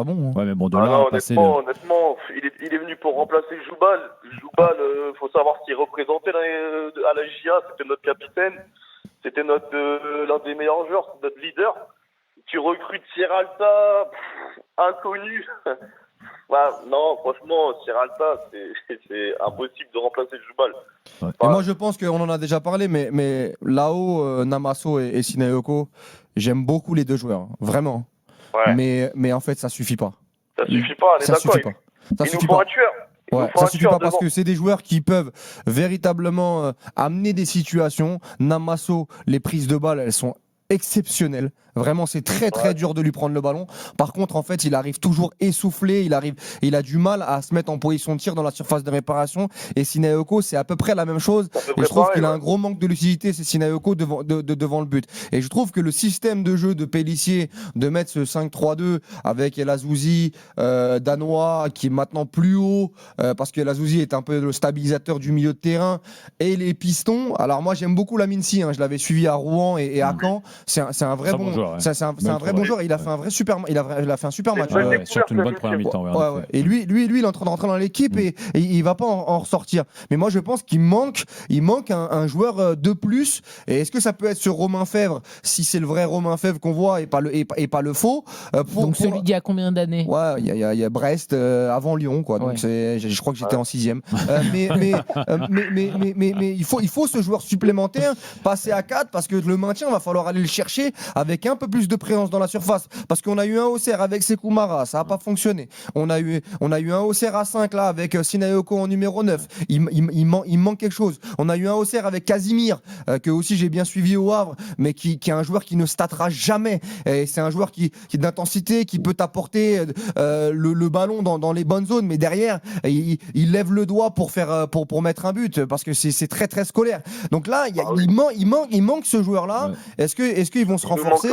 bon. Ouais, mais bon, honnêtement, il est venu pour remplacer Jubal. Jubal, faut savoir ce qu'il représentait à la GIA. C'était notre capitaine, c'était l'un des meilleurs joueurs, notre leader. Tu recrutes Siralta, inconnu. Non, franchement, Siralta, c'est impossible de remplacer Jubal. Et moi, je pense qu'on en a déjà parlé, mais là-haut, Namasso et Sinaeko, j'aime beaucoup les deux joueurs, vraiment. Ouais. Mais en fait, ça suffit pas. Ça suffit pas, on est d'accord. Il nous faut un tueur. Ouais, ça suffit pas parce que c'est des joueurs qui peuvent véritablement amener des situations. Namasso, les prises de balles, elles sont exceptionnel. Vraiment, c'est très dur de lui prendre le ballon. Par contre, en fait, il arrive toujours essoufflé. Il a du mal à se mettre en position de tir dans la surface de réparation. Et Sinaeko, c'est à peu près la même chose. Et je trouve qu'il a un gros manque de lucidité, c'est Sinaeko devant le but. Et je trouve que le système de jeu de Pélissier, de mettre ce 5-3-2 avec El Azouzi, danois, qui est maintenant plus haut, parce que El Azouzi est un peu le stabilisateur du milieu de terrain, et les pistons. Alors moi, j'aime beaucoup Lamine Sy, je l'avais suivi à Rouen et à Caen. c'est un vrai bon joueur. C'est un vrai bon joueur. Il a fait un vrai super. Il a fait un super match. Surtout une bonne première mi-temps. Et lui, il est en train de rentrer dans l'équipe et il va pas en ressortir. Mais moi, je pense qu'il manque un joueur de plus. Et est-ce que ça peut être sur Romain Fèvre, si c'est le vrai Romain Fèvre qu'on voit et pas le faux? Donc celui d'il y a combien d'années? Ouais, il y a Brest avant Lyon, quoi. Donc je crois que j'étais en 6e. Mais il faut ce joueur supplémentaire, passer à 4, parce que le maintien, va falloir aller le chercher avec un peu plus de présence dans la surface. Parce qu'on a eu un Auxerre avec Sekou Mara, ça n'a pas fonctionné. On a eu un Auxerre à 5 là avec Sinayoko en numéro 9. Il manque quelque chose. On a eu un Auxerre avec Casimir, que aussi j'ai bien suivi au Havre, mais qui est un joueur qui ne statera jamais. Et c'est un joueur qui est d'intensité, qui peut t'apporter le ballon dans les bonnes zones, mais derrière, il lève le doigt pour mettre un but, parce que c'est très très scolaire. Donc là, il manque ce joueur-là. Ouais. Est-ce qu'ils vont se renforcer?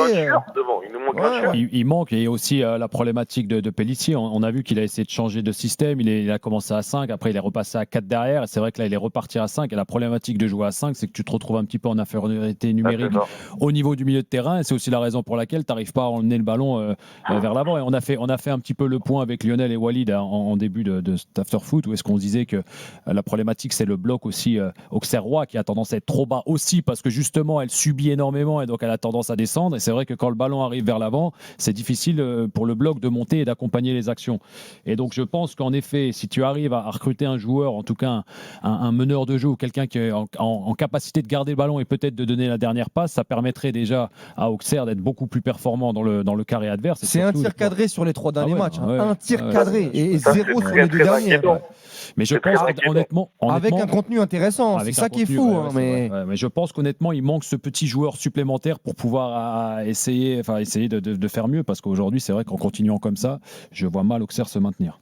Il manque, et aussi la problématique de Pélissier. On a vu qu'il a essayé de changer de système. Il a commencé à 5, après il est repassé à 4 derrière. Et c'est vrai que là, il est reparti à 5. Et la problématique de jouer à 5, c'est que tu te retrouves un petit peu en infériorité numérique au niveau du milieu de terrain. Et c'est aussi la raison pour laquelle tu n'arrives pas à emmener le ballon vers l'avant. Et on a fait un petit peu le point avec Lionel et Walid en début de cet after-foot, où est-ce qu'on se disait que la problématique, c'est le bloc aussi auxerrois, qui a tendance à être trop bas aussi, parce que justement, elle subit énormément et donc elle a tendance à descendre. Et c'est vrai que quand le ballon arrive vers l'avant, c'est difficile pour le bloc de monter et d'accompagner les actions. Et donc je pense qu'en effet, si tu arrives à recruter un joueur, en tout cas un meneur de jeu, ou quelqu'un qui est en capacité de garder le ballon et peut-être de donner la dernière passe, ça permettrait déjà à Auxerre d'être beaucoup plus performant dans le carré adverse. C'est un tir cadré sur les 3 derniers matchs. Un tir cadré et 0 sur les 2 derniers. Mais je pense honnêtement, avec un contenu intéressant, c'est ça qui est fou. Mais je pense qu'honnêtement, il manque ce petit joueur supplémentaire pour pouvoir essayer de faire mieux, parce qu'aujourd'hui, c'est vrai qu'en continuant comme ça, je vois mal Auxerre se maintenir.